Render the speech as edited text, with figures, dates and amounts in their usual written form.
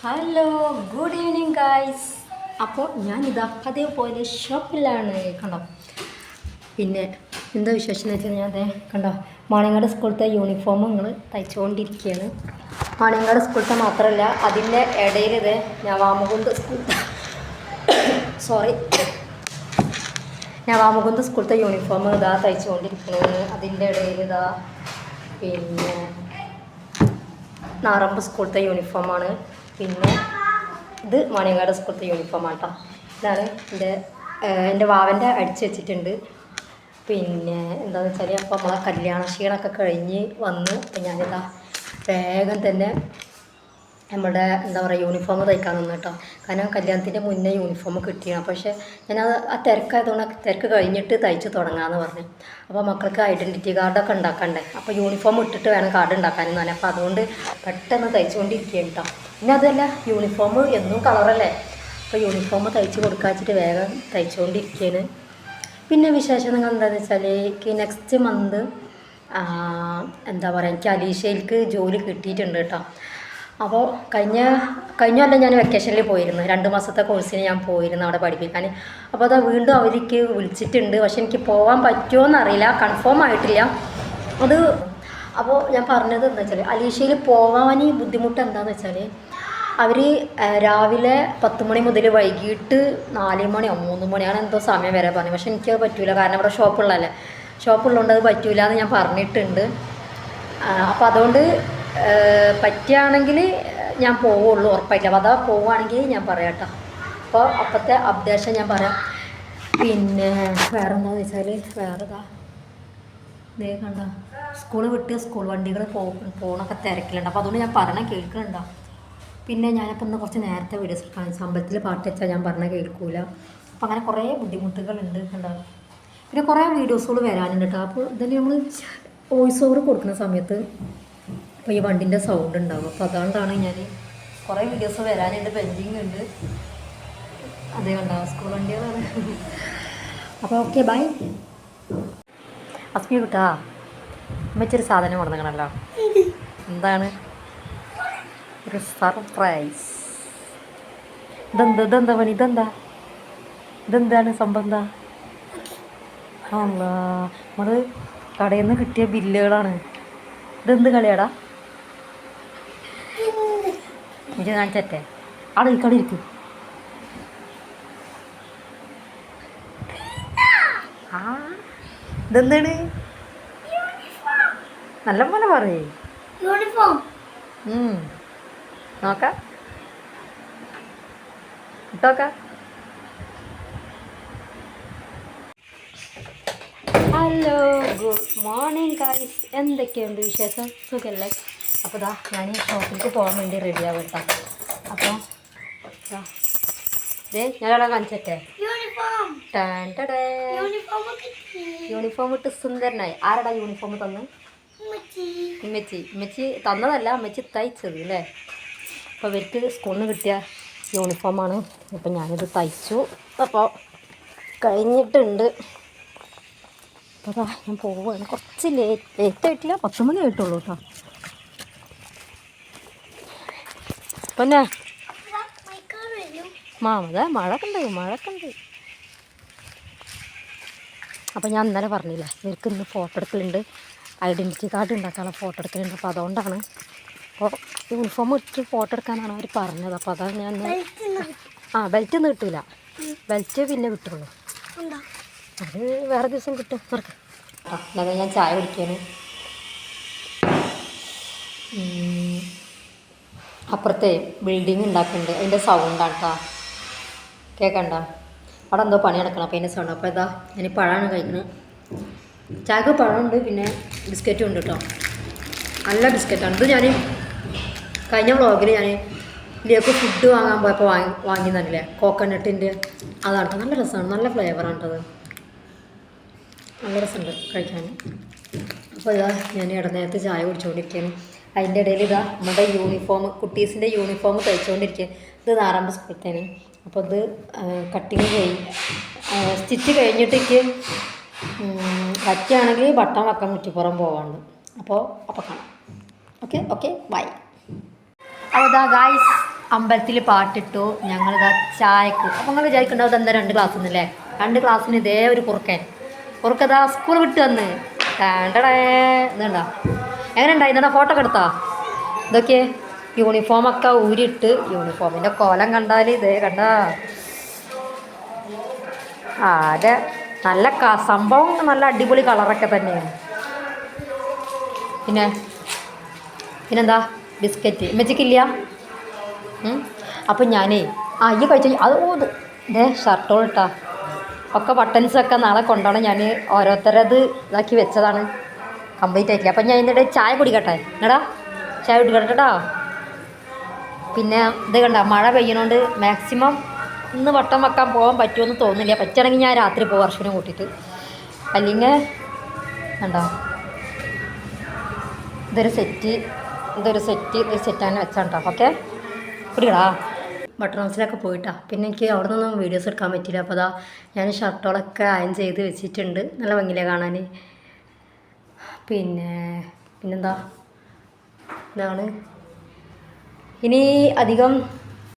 Hello good evening guys. അപ്പോൾ ഞാനിതാ അതേപോലെ ഷോപ്പിലാണ് കണ്ടോ. പിന്നെ എന്താ വിശേഷം എന്ന് വെച്ചാൽ ഞാൻ അതേ കണ്ടോ മാണിയങ്ങാട് സ്കൂളത്തെ യൂണിഫോം നിങ്ങൾ തയ്ച്ചുകൊണ്ടിരിക്കുകയാണ്. മാണിയങ്ങാട് സ്കൂളത്തെ മാത്രമല്ല അതിൻ്റെ ഇടയിൽ ഇതേ നവാമുകുന്ദ സ്കൂളത്തെ നവാമുകുന്ദ സ്കൂളത്തെ യൂണിഫോം ഇതാ തയ്ച്ചുകൊണ്ടിരിക്കുന്നത്. അതിൻ്റെ ഇടയിൽ ഇതാ പിന്നെ നാറമ്പ് സ്കൂളത്തെ യൂണിഫോമാണ്. പിന്നെ ഇത് മാണിയങ്ങാട് സ്കൂളത്തെ യൂണിഫോമാണ് കേട്ടോ. ഇതാണ് എൻ്റെ വാവൻ്റെ അടിച്ച് വെച്ചിട്ടുണ്ട്. പിന്നെ എന്താണെന്ന് വെച്ചാൽ അപ്പോൾ നമ്മളെ കല്യാണ ക്ഷീണമൊക്കെ കഴിഞ്ഞ് വന്ന് അപ്പം ഞാനിതാ വേഗം തന്നെ നമ്മുടെ എന്താ പറയുക യൂണിഫോം തയ്ക്കാൻ നിന്ന് കേട്ടോ. കാരണം കല്യാണത്തിൻ്റെ മുന്നേ യൂണിഫോം കിട്ടിയാണ്. പക്ഷേ ഞാനത് ആ തിരക്കായതുകൊണ്ട് തിരക്ക് കഴിഞ്ഞിട്ട് തയ്ച്ച് തുടങ്ങാമെന്ന് പറഞ്ഞു. അപ്പോൾ മക്കൾക്ക് ഐഡൻറ്റിറ്റി കാർഡൊക്കെ ഉണ്ടാക്കണ്ടേ, അപ്പോൾ യൂണിഫോം ഇട്ടിട്ട് വേണം കാർഡ് ഉണ്ടാക്കാനെന്ന് പറഞ്ഞു. അപ്പോൾ അതുകൊണ്ട് പെട്ടെന്ന് തയ്ച്ചുകൊണ്ടിരിക്കുകയാണ് കേട്ടോ. പിന്നെ അതല്ല യൂണിഫോം എന്നും കളറല്ലേ, അപ്പോൾ യൂണിഫോം തയ്ച്ച് കൊടുക്കാൻ വെച്ചിട്ട് വേഗം തയ്ച്ചുകൊണ്ടിരിക്കുകയാണ്. പിന്നെ വിശേഷം നിങ്ങൾ എന്താണെന്ന് വെച്ചാൽ എനിക്ക് നെക്സ്റ്റ് മന്ത് എന്താ പറയുക എനിക്ക് അലീഷയിലേക്ക് ജോലി കിട്ടിയിട്ടുണ്ട് കേട്ടോ. അപ്പോൾ കഴിഞ്ഞല്ല ഞാൻ വെക്കേഷനിൽ പോയിരുന്നു, 2 മാസത്തെ കോഴ്സിന് ഞാൻ പോയിരുന്നു അവിടെ പഠിപ്പിക്കാൻ. അപ്പോൾ അത് വീണ്ടും അവർക്ക് വിളിച്ചിട്ടുണ്ട്. പക്ഷെ എനിക്ക് പോകാൻ പറ്റുമോ എന്നറിയില്ല, കൺഫേം ആയിട്ടില്ല അത്. അപ്പോൾ ഞാൻ പറഞ്ഞത് എന്താ വെച്ചാൽ അലീഷയിൽ പോകാൻ ബുദ്ധിമുട്ട് എന്താണെന്ന് വെച്ചാൽ അവർ രാവിലെ 10 മണി മുതൽ വൈകിട്ട് 4 മണിയോ 3 മണി അങ്ങനെ എന്തോ സമയം വരെ പറഞ്ഞു. പക്ഷെ എനിക്കത് പറ്റില്ല, കാരണം ഇവിടെ ഷോപ്പുള്ളതുകൊണ്ട് അത് പറ്റില്ല എന്ന് ഞാൻ പറഞ്ഞിട്ടുണ്ട്. അപ്പോൾ അതുകൊണ്ട് പറ്റുകയാണെങ്കിൽ ഞാൻ പോവുള്ളൂ, ഉറപ്പായിട്ടില്ല. അപ്പോൾ അതാ പോവുകയാണെങ്കിൽ ഞാൻ പറയാം കേട്ടോ. അപ്പോൾ അപ്പോഴത്തെ അപ്ഡേഷൻ ഞാൻ പറയാം. പിന്നെ വേറെ എന്താണെന്ന് വെച്ചാൽ വേറെതാ ഇതേ കണ്ട സ്കൂൾ വിട്ട് സ്കൂൾ വണ്ടികൾ പോകണൊക്കെ തിരക്കിലുണ്ട്. അപ്പോൾ അതുകൊണ്ട് ഞാൻ പറഞ്ഞാൽ കേൾക്കുന്നുണ്ടോ. പിന്നെ ഞാനിപ്പോൾ ഇന്ന് കുറച്ച് നേരത്തെ വീഡിയോസ് കാണിച്ചു, അമ്പലത്തിൽ പാട്ട് വെച്ചാൽ ഞാൻ പറഞ്ഞാൽ കേൾക്കൂല. അപ്പോൾ അങ്ങനെ കുറേ ബുദ്ധിമുട്ടുകളുണ്ട് ഉണ്ടാകും. പിന്നെ കുറേ വീഡിയോസുകൾ വരാനുണ്ട് കേട്ടോ. അപ്പോൾ ഇതന്നെ നമ്മൾ വോയിസ് ഓവർ കൊടുക്കുന്ന സമയത്ത് അപ്പോൾ ഈ വണ്ടിൻ്റെ സൗണ്ട് ഉണ്ടാകും. അപ്പോൾ അതുകൊണ്ടാണ് ഞാൻ കുറേ വീഡിയോസ് വരാനുണ്ട്, പെൻഡിങ് ഉണ്ട്. അതേ ഉണ്ടാവും സ്കൂൾ വണ്ടികളാണ്. അപ്പോൾ ഓക്കെ ബൈ. അസ്മി കുട്ടാ അമ്മച്ചൊരു സാധനം കൊടുക്കണമല്ലോ. എന്താണ്? ഒരു സർപ്രൈസ്. ഇതെന്താ പണി? ഇതെന്താണ് സംഭവം? എന്താ അല്ല നമ്മൾ കടയിൽ നിന്ന് കിട്ടിയ ബില്ലുകളാണ്. ഇതെന്ത് കളിയാടാ? ഇത് കാണിച്ചേ അവിടെ ഇരിക്കും. ആ ഇതെന്താണ്? നല്ല പോലെ പറയേ. നോക്കാം ഇട്ടോക്കാം. Hello good morning guys. എന്തൊക്കെയുണ്ട് വിശേഷം? സുഖമല്ലേ? അപ്പോൾ ഇതാ ഞാൻ ഷോപ്പിലേക്ക് പോകാൻ വേണ്ടി റെഡി ആവും കേട്ടോ. അപ്പോൾ ഞാനവിടെ കാണിച്ചേ യൂണിഫോം ഇട്ട് സുന്ദരനായി. ആരടാ യൂണിഫോം തന്ന്? ഉമ്മച്ചി തന്നതല്ല, ഉമ്മച്ചി തയ്ച്ചത് അല്ലേ. അപ്പോൾ ഇവർക്ക് സ്കൂളിൽ നിന്ന് കിട്ടിയ യൂണിഫോമാണ്. അപ്പം ഞാനിത് തയ്ച്ചു. അപ്പോൾ കഴിഞ്ഞിട്ടുണ്ട്. അപ്പോൾ അതാ ഞാൻ പോവുകയാണ്. കുറച്ച് ലേറ്റായിട്ടില്ല, 10 മണി ആയിട്ടുള്ളൂ കേട്ടോ. പിന്നെ മഴയൊക്കെ ഉണ്ട്. അപ്പോൾ ഞാൻ ഇന്നലെ പറഞ്ഞില്ലേ ഇവർക്ക് ഇന്ന് ഫോട്ടോ എടുക്കലുണ്ട്, ഐഡൻറ്റിറ്റി കാർഡ് ഉണ്ടാക്കാനുള്ള ഫോട്ടോ എടുക്കലുണ്ട്. അപ്പോൾ അതുകൊണ്ടാണ്. അപ്പോൾ യൂണിഫോം ഇട്ട് ഫോട്ടോ എടുക്കാനാണ് അവർ പറഞ്ഞത്. അപ്പോൾ അതാണ് ഞാൻ ബെൽറ്റ് ഒന്നും കിട്ടില്ല, ബെൽറ്റ് പിന്നെ കിട്ടുള്ളൂ. അത് വേറെ ദിവസം കിട്ടും. അല്ലാതെ ഞാൻ ചായ കുടിക്കാണ്. അപ്പുറത്തെ ബിൽഡിങ് ഉണ്ടാക്കുന്നുണ്ട്, അതിൻ്റെ സൗണ്ടാണ് കേട്ടോ. കേൾക്കണ്ട? അവിടെ എന്തോ പണി നടക്കണം, അപ്പോൾ അതിൻ്റെ സൗണ്ട്. അപ്പോൾ ഇതാ ഞാൻ പഴമാണ് കഴിക്കുന്നത്. ചായക്ക് പഴമുണ്ട്, പിന്നെ ബിസ്ക്കറ്റും ഉണ്ട് കേട്ടോ. നല്ല ബിസ്ക്കറ്റാണ് ഇത്. ഞാൻ കഴിഞ്ഞ വ്ളോഗിൽ ഞാൻ ഇതിലേക്ക് ഫുഡ് വാങ്ങാൻ പോയപ്പോൾ വാങ്ങി തന്നില്ലേ കോക്കനട്ടിൻ്റെ, അതാണ് കേട്ടോ. നല്ല രസമാണ്, നല്ല ഫ്ലേവറാണ് കേട്ടത്. നല്ല രസമുണ്ട് കഴിക്കാൻ. അപ്പോൾ ഇതാ ഞാൻ ഇടനേരത്ത് ചായ കുടിച്ചുകൊണ്ടിരിക്കുകയാണ്. അതിൻ്റെ ഇടയിൽ ഇതാ നമ്മുടെ യൂണിഫോം, കുട്ടീസിൻ്റെ യൂണിഫോം തയ്ച്ചുകൊണ്ടിരിക്കുക. ഇത് നാറമ്പ് സ്കൂളത്തേന്. അപ്പോൾ ഇത് കട്ടിങ് സ്റ്റിച്ച് കഴിഞ്ഞിട്ടേക്ക് പറ്റുകയാണെങ്കിൽ ബട്ടൺ വെക്കാൻ കുറ്റിപ്പുറം പോകാണ്ട്. അപ്പോൾ കാണാം. Okay bye. അപ്പോൾ ഇതാ ഗായ്സ് അമ്പലത്തിൽ പാട്ടിട്ടു ഞങ്ങളിതാ ചായക്ക്. അപ്പം നിങ്ങൾ വിചാരിക്കേണ്ടത് എന്താ 2 ക്ലാസ് ഒന്നല്ലേ? 2 ക്ലാസ്സിന് ഇതേ ഒരു കുറുക്കതാ സ്കൂൾ വിട്ട് വന്ന് വേണ്ടടേ ഇതുണ്ടോ എങ്ങനെ ഉണ്ടായിരുന്നടാ? ഫോട്ടോ ഒക്കെ എടുത്താ? ഇതൊക്കെ യൂണിഫോമൊക്കെ ഊരിയിട്ട് യൂണിഫോമിൻ്റെ കോലം കണ്ടാൽ ഇതേ കണ്ട ആകെ നല്ല സംഭവം നല്ല അടിപൊളി കളറൊക്കെ തന്നെയാണ്. പിന്നെന്താ ബിസ്ക്കറ്റ് ഉമ്മച്ചിക്കില്ല. അപ്പം ഞാനേ ഈ കഴിച്ച അത് ഇതേ ഷർട്ടോൾ ഇട്ടാ ഒക്കെ ബട്ടൺസൊക്കെ നാളെ കൊണ്ടുപോകണം. ഞാൻ ഓരോരുത്തരത് ഇതാക്കി വെച്ചതാണ്, കംപ്ലീറ്റ് ആയിട്ടില്ല. അപ്പം ഞാൻ എന്നിട്ട് ചായ കുടിക്കട്ടെ എടാ, ചായ കുടിക്കട്ടെട്ടോ. പിന്നെ ഇത് കണ്ട മഴ പെയ്യണോണ്ട് മാക്സിമം ഇന്ന് വട്ടം വെക്കാൻ പോകാൻ പറ്റുമെന്ന് തോന്നുന്നില്ല. പറ്റുകയാണെങ്കിൽ ഞാൻ രാത്രി പോകും വർഷനെ കൂട്ടിയിട്ട്. അല്ലെങ്കിൽ കണ്ടോ ഇതൊരു സെറ്റാണ് വെച്ചാട്ടോ. ഓക്കെ കുടിക്കടാ. ബട്ടർ ഹൗസിലൊക്കെ പോയിട്ടാ. പിന്നെ എനിക്ക് അവിടെ നിന്നൊന്നും വീഡിയോസ് എടുക്കാൻ പറ്റില്ല. അപ്പോൾ അതാ ഞാൻ ഷർട്ടുകളൊക്കെ അയൺ ചെയ്ത് വെച്ചിട്ടുണ്ട്. നല്ല ഭംഗിയില്ലേ കാണാൻ. പിന്നെന്താ ഇതാണ്. ഇനി അധികം